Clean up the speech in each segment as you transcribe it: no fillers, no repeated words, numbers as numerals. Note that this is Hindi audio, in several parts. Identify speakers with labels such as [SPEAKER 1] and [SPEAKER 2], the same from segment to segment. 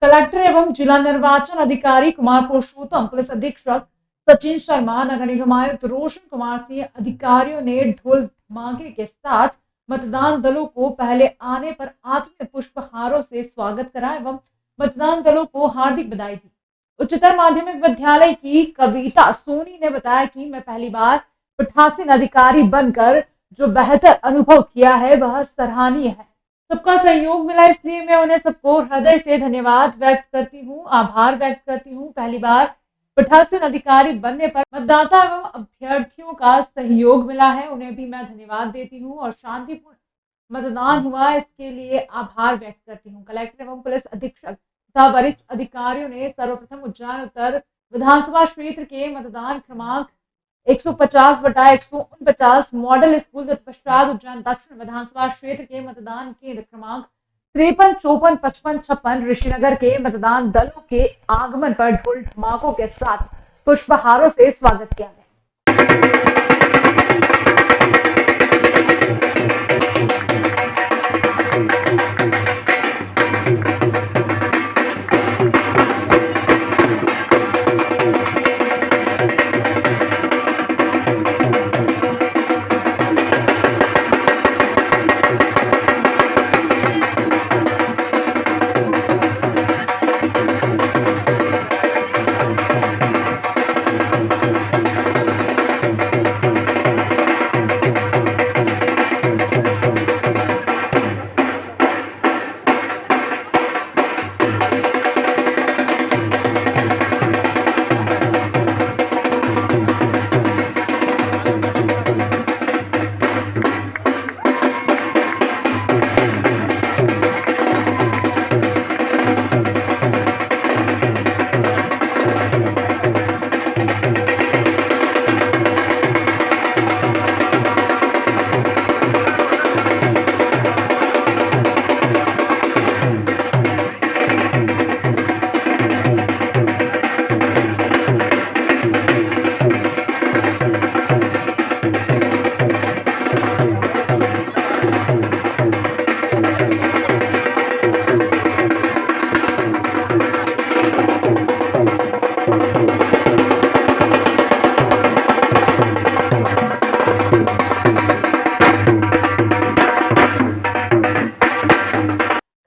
[SPEAKER 1] कलेक्टर एवं जिला निर्वाचन अधिकारी कुमार पुरुषोत्तम, पुलिस अधीक्षक सचिन शर्मा, नगर निगम आयुक्त रोशन कुमार सिंह अधिकारियों ने ढोल धमाके के साथ मतदान दलों को पहले आने पर आत्मीय पुष्पहारों से स्वागत करा एवं मतदान दलों को हार्दिक बधाई दी। उच्चतर माध्यमिक विद्यालय की कविता सोनी ने बताया कि मैं पहली बार पीठासीन अधिकारी बनकर जो बेहतर अनुभव किया है वह सराहनीय है। सबका सहयोग मिला, इसलिए मैं उन्हें सबको हृदय से धन्यवाद व्यक्त करती हूँ, आभार व्यक्त करती हूँ। पहली बार पीठासीन अधिकारी बनने पर मतदाता एवं अभ्यर्थियों का सहयोग मिला है, उन्हें भी मैं धन्यवाद देती हूँ और शांतिपूर्ण मतदान हुआ इसके लिए आभार व्यक्त करती हूँ। कलेक्टर एवं पुलिस अधीक्षक तथा वरिष्ठ अधिकारियों ने सर्वप्रथम उज्जैन उत्तर विधानसभा क्षेत्र के मतदान क्रमांक 150/149 मॉडल स्कूल, तत्पश्चात उज्जैन दक्षिण विधानसभा क्षेत्र के मतदान केंद्र क्रमांक 53, 54, 55, 56 ऋषिनगर के मतदान दलों के आगमन पर ढोल धमाकों के साथ पुष्पहारों से स्वागत किया गया।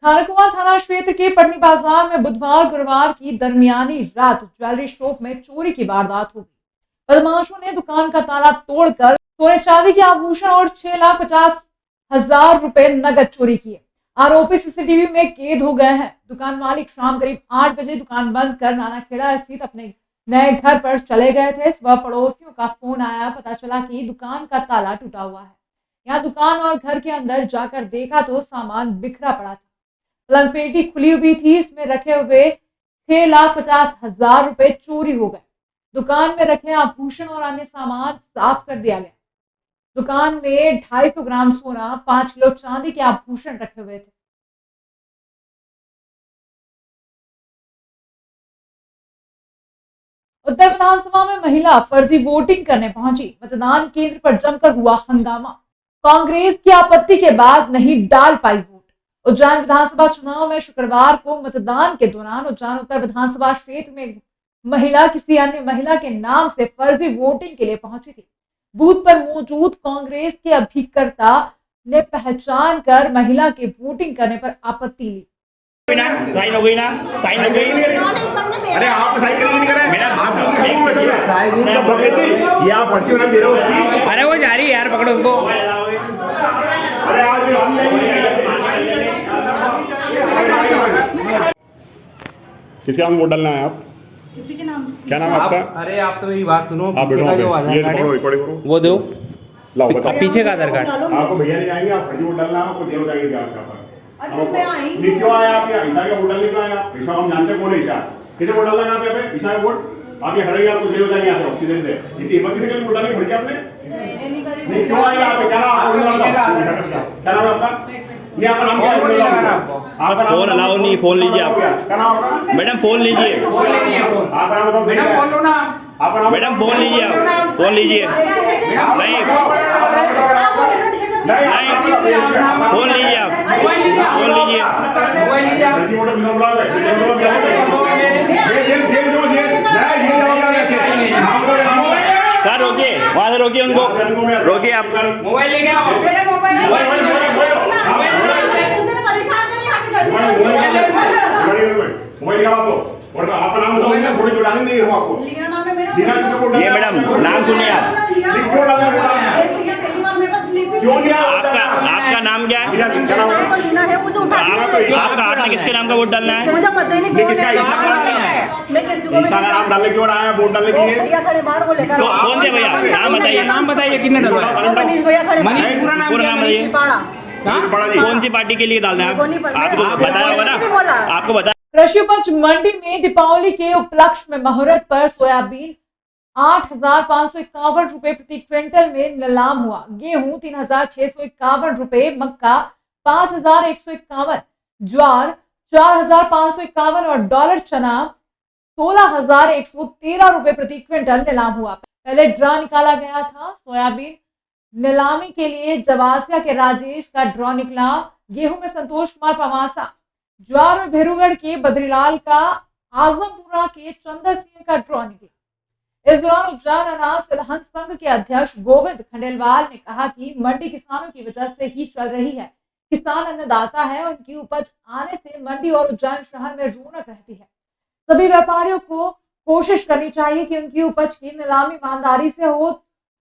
[SPEAKER 1] खारकुआ थाना क्षेत्र के पटनी बाजार में बुधवार गुरुवार की दरमियानी रात ज्वेलरी शॉप में चोरी की वारदात हो गई। बदमाशों ने दुकान का ताला तोड़कर सोने चांदी के आभूषण और 6,50,000 रुपए नगद चोरी किए। आरोपी सीसीटीवी में कैद हो गए हैं। दुकान मालिक शाम करीब 8 बजे दुकान बंद कर नानाखेड़ा स्थित अपने नए घर पर चले गए थे। सुबह पड़ोसियों का फोन आया, पता चला कि दुकान का ताला टूटा हुआ है। यहाँ दुकान और घर के अंदर जाकर देखा तो सामान बिखरा पड़ा था। पलंग पेटी खुली हुई थी, इसमें रखे हुए 6,50,000 रुपए चोरी हो गए। दुकान में रखे आभूषण और अन्य सामान साफ कर दिया गया। दुकान में 250 ग्राम सोना, 5 किलो चांदी के आभूषण रखे हुए थे। उत्तर विधानसभा में महिला फर्जी वोटिंग करने पहुंची। मतदान केंद्र पर जमकर हुआ हंगामा। कांग्रेस की आपत्ति के बाद नहीं डाल पाई वोट। उज्जैन विधानसभा चुनाव में शुक्रवार को मतदान के दौरान उज्जैन उत्तर विधानसभा क्षेत्र में महिला किसी अन्य महिला के नाम से फर्जी वोटिंग के लिए पहुंची थी। बूथ पर मौजूद कांग्रेस के अभिकर्ता ने पहचान कर महिला के वोटिंग करने पर आपत्ति ली।
[SPEAKER 2] साइन हो गई ना, साइन हो गई।
[SPEAKER 3] अरे आप साइन करके नहीं कर रहे मैडम, आप लोग ये आप पर्ची बना दे रहे हो उसकी।
[SPEAKER 2] अरे वो जा रही है यार, पकड़ो उसको।
[SPEAKER 3] अरे आज हम किसके नाम वोट डालना है आप?
[SPEAKER 4] किसी के नाम?
[SPEAKER 3] क्या नाम है आपका?
[SPEAKER 5] अरे आप तो मेरी बात सुनो,
[SPEAKER 3] आप
[SPEAKER 5] पीछे का जो आधार कार्ड है वो दो,
[SPEAKER 3] लाओ बताओ।
[SPEAKER 5] पीछे का आधार कार्ड
[SPEAKER 3] आपको भैया नहीं आएंगे, आप फर्जी वोट डालना है, आपको जेल हो जाएगी क्या? क्यों आया आप यहाँ? ईशा का वोट डालने क्यों आया? ईशा हम जानते हैं कौन है ईशा। किसे वोट डालना है आप यहाँ पे? ईशा का वोट आप ये हटेंगे, आपको जेल हो जाएंगे यहाँ से ऑक्सीजन से। इतनी हिम्मत किसी के वोट डालने की आपने? नहीं क्यों आए आप? क्या नाम है आपका? नहीं आपका नाम क्या है?
[SPEAKER 2] फोन अलाउ नहीं, फोन लीजिए आप।
[SPEAKER 3] क्या नाम आपका?
[SPEAKER 2] मैडम फोन लीजिए,
[SPEAKER 3] आपका नाम बताओ।
[SPEAKER 5] मैडम फोन लो ना,
[SPEAKER 3] आपका नाम?
[SPEAKER 2] मैडम फोन लीजिए, आप फोन लीजिए। नहीं नहीं, फोन लीजिए आप। फोन लीजिए सर रोकिए, वहाँ से रोकिए उनको, रोकिए आप।
[SPEAKER 5] मोबाइल लेके आओ।
[SPEAKER 3] मोबाइल क्या बात हो? और आपका नाम बताओ, थोड़ी जो डालेंगे ये आपको। ये
[SPEAKER 2] मैडम नाम सुनिए आप।
[SPEAKER 3] क्यों नहीं
[SPEAKER 2] आपका नाम क्या है? आपका आपने किसके नाम का वोट डालना है?
[SPEAKER 4] मुझे पता ही नहीं
[SPEAKER 3] नहीं, किसका ईशा का
[SPEAKER 4] मैं किसी को
[SPEAKER 3] ईशा का नाम डालने की ओर आया, वोट डालने के लिए।
[SPEAKER 4] भैया खड़े बाहर बोले
[SPEAKER 2] कौन थे भैया? नाम बताइए।
[SPEAKER 5] नाम बताइए कितने डलवाया?
[SPEAKER 4] मनीष भैया खड़े
[SPEAKER 5] मनीष पूरा नाम
[SPEAKER 2] पूरा नाम बताइए।
[SPEAKER 3] बड़ा जी
[SPEAKER 2] कौन सी पार्टी के लिए डालना है? आपको बताया होगा ना, आपको बताया।
[SPEAKER 1] कृषि उपज मंडी में दीपावली के उपलक्ष्य में मुहूर्त पर सोयाबीन 8,551 रुपए प्रति क्विंटल में नीलाम हुआ। गेहूं 3,651 रुपए, मक्का 5,151, ज्वार 4,551 और डॉलर चना 16,113 रुपए प्रति क्विंटल नीलाम हुआ। पहले ड्रा निकाला गया था। सोयाबीन नीलामी के लिए जवासिया के राजेश का ड्रॉ निकला। गेहूं में संतोष कुमार पवासा, ज्वार में भेरूगढ़ के बद्रीलाल का, आजमपुरा के चंदर सिंह का ड्रॉ निकला। इस दौरान उज्जैन अनाज तिलहन संघ के अध्यक्ष गोविंद खंडेलवाल ने कहा कि मंडी किसानों की वजह से ही चल रही है। किसान अन्नदाता है, उनकी उपज आने से मंडी और उज्जैन शहर में रौनक रहती है। सभी व्यापारियों को कोशिश करनी चाहिए कि उनकी उपज की नीलामी ईमानदारी से हो,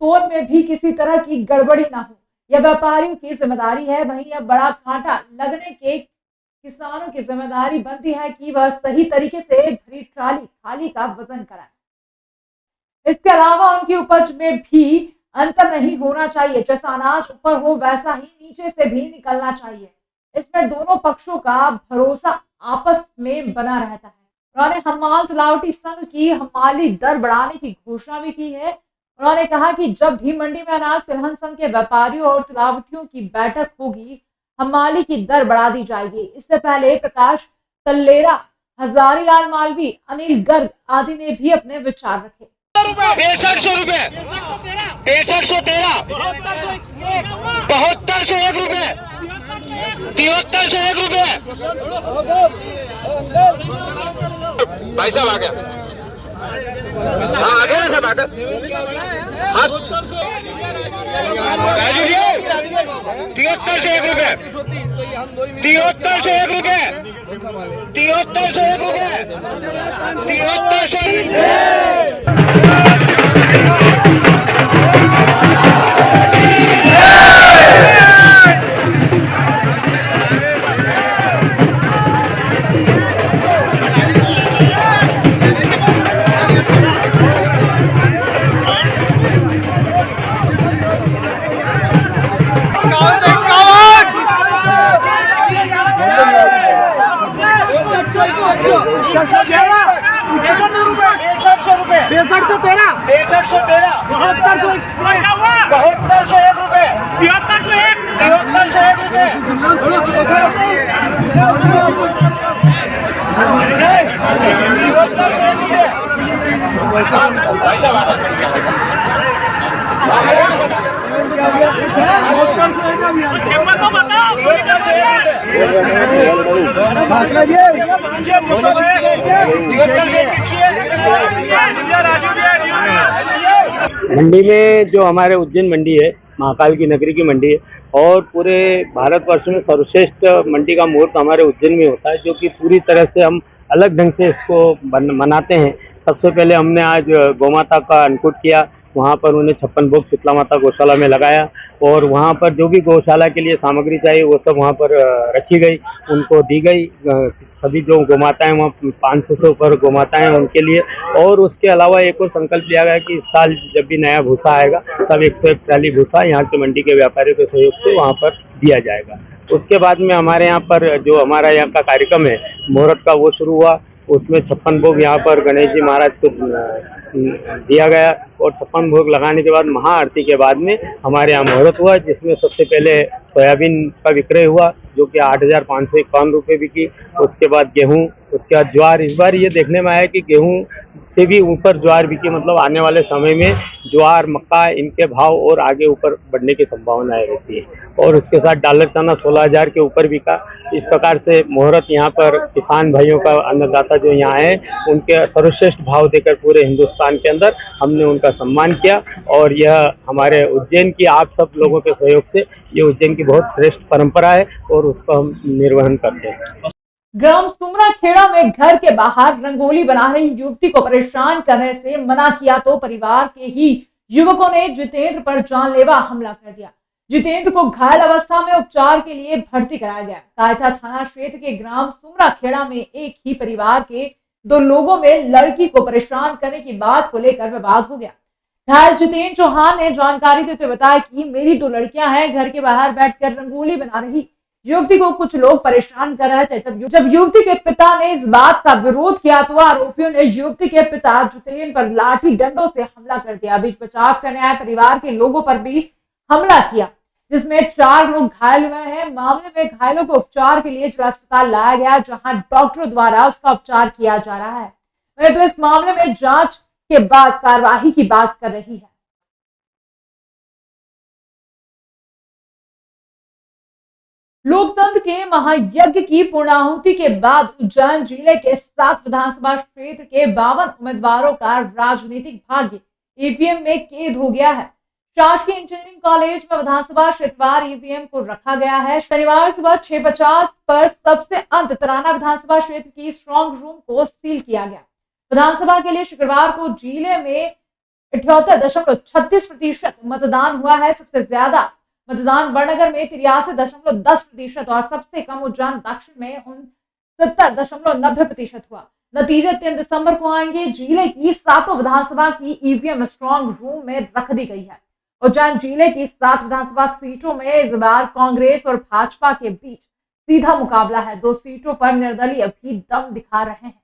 [SPEAKER 1] तोल में भी किसी तरह की गड़बड़ी ना हो। यह व्यापारियों की जिम्मेदारी है। वहीं यह बड़ा कांटा लगने के किसानों की जिम्मेदारी बनती है कि वह सही तरीके से भरी ट्राली खाली का वजन कराए। इसके अलावा उनकी उपज में भी अंतर नहीं होना चाहिए। जैसा अनाज ऊपर हो वैसा ही नीचे से भी निकलना चाहिए। इसमें दोनों पक्षों का भरोसा आपस में बना रहता है। उन्होंने हमाल तुलावटी संघ की हमाली दर बढ़ाने की घोषणा भी की है। उन्होंने कहा कि जब भी मंडी में अनाज तिलहन संघ के व्यापारियों और तुलावटियों की बैठक होगी, हमाली की दर बढ़ा दी जाएगी। इससे पहले प्रकाश तल्लेरा, हजारीलाल मालवी, अनिल गर्ग आदि ने भी अपने विचार रखे।
[SPEAKER 6] 6500 रुपए, 6513, 7201 रुपए, 7301 रुपए। भाई साहब आ गया, हाँ आ गया ना सब आकर। हाँ 7301 रुपए, 7301 रुपए, 7301 रुपए,
[SPEAKER 7] मंडी में जो हमारे उज्जैन मंडी है, महाकाल की नगरी की मंडी है और पूरे भारतवर्ष में सर्वश्रेष्ठ मंडी का मुहूर्त हमारे उज्जैन में होता है, जो कि पूरी तरह से हम अलग ढंग से इसको मनाते हैं। सबसे पहले हमने आज गौमाता का अन्नकूट किया, वहाँ पर उन्हें 56 भोग शीतला माता गौशाला में लगाया और वहाँ पर जो भी गौशाला के लिए सामग्री चाहिए वो सब वहाँ पर रखी गई, उनको दी गई। सभी जो गौमाताएं वहाँ 500 से ऊपर गौमाताएं हैं उनके लिए। और उसके अलावा एक और संकल्प लिया गया कि इस साल जब भी नया भूसा आएगा तब 101 ट्राली भूसा यहाँ के मंडी के व्यापारियों के सहयोग से वहाँ पर दिया जाएगा। उसके बाद में हमारे यहाँ पर जो हमारा यहाँ का कार्यक्रम है मुहूर्त का वो शुरू हुआ। उसमें 56 भोग यहाँ पर गणेश जी महाराज को दिया गया और 56 भोग लगाने के बाद महाआरती के बाद में हमारे यहाँ मुहूर्त हुआ, जिसमें सबसे पहले सोयाबीन का विक्रय हुआ जो कि 8,551 रुपये बिकी। उसके बाद गेहूं, उसके बाद ज्वार। इस बार ये देखने में आया कि गेहूं से भी ऊपर ज्वार बिकी, मतलब आने वाले समय में ज्वार मक्का इनके भाव और आगे ऊपर बढ़ने की संभावनाएं रहती है। और उसके साथ डॉलर चना 16,000 के ऊपर बिका। इस प्रकार से मुहूर्त यहाँ पर किसान भाइयों का, अन्नदाता जो यहाँ है, उनके सर्वश्रेष्ठ भाव देकर पूरे हिंदुस्तान के अंदर हमने उनका सम्मान किया। और यह हमारे उज्जैन की आप सब लोगों के सहयोग से ये उज्जैन की बहुत श्रेष्ठ परंपरा है और उसको हम निर्वहन करते हैं।
[SPEAKER 1] ग्राम सुमरा खेड़ा में घर के बाहर रंगोली बना रही युवती को परेशान करने से मना किया तो परिवार के ही युवकों ने जितेंद्र पर जानलेवा हमला कर दिया। जितेंद्र को घायल अवस्था में उपचार के लिए भर्ती कराया गया। कायथा थाना क्षेत्र के ग्राम सुमरा खेड़ा में एक ही परिवार के 2 लोगों में लड़की को परेशान करने की बात को लेकर विवाद हो गया। घायल जितेंद्र चौहान ने जानकारी देते हुए बताया कि मेरी 2 लड़कियां हैं, घर के बाहर बैठकर रंगोली बना रही युवती को कुछ लोग परेशान कर रहे थे। जब युवती के पिता ने इस बात का विरोध किया तो आरोपियों ने युवती के पिता जितेंद्र पर लाठी डंडों से हमला कर दिया। बीच बचाव करने आए परिवार के लोगों पर भी हमला किया, जिसमें 4 लोग घायल हुए हैं। मामले में घायलों को उपचार के लिए जिला अस्पताल लाया गया, जहां डॉक्टरों द्वारा उसका उपचार किया जा रहा है। वहीं पुलिस मामले में जांच के बाद कार्रवाई की बात कर रही है। लोकतंत्र के महायज्ञ की पूर्णाहुति के बाद उज्जैन जिले के 7 विधानसभा क्षेत्र के 52 उम्मीदवारों का राजनीतिक भाग्य ईवीएम में कैद हो गया है। शासकीय इंजीनियरिंग कॉलेज में विधानसभा क्षेत्रवार ईवीएम को रखा गया है। शनिवार सुबह 6:50 पर सबसे अंत तराना विधानसभा क्षेत्र की स्ट्रांग रूम को सील किया गया। विधानसभा के लिए शुक्रवार को जिले में 78.36% मतदान हुआ है। सबसे ज्यादा मतदान बड़नगर में 83.10% और सबसे कम उज्जैन दक्षिण में 69.90% हुआ। नतीजे 3 दिसंबर को आएंगे। जिले की 7 विधानसभा की ईवीएम स्ट्रांग रूम में रख दी गई है। उज्जैन जिले की 7 विधानसभा सीटों में इस बार कांग्रेस और भाजपा के बीच सीधा मुकाबला है। 2 सीटों पर निर्दलीय भी दम दिखा रहे हैं।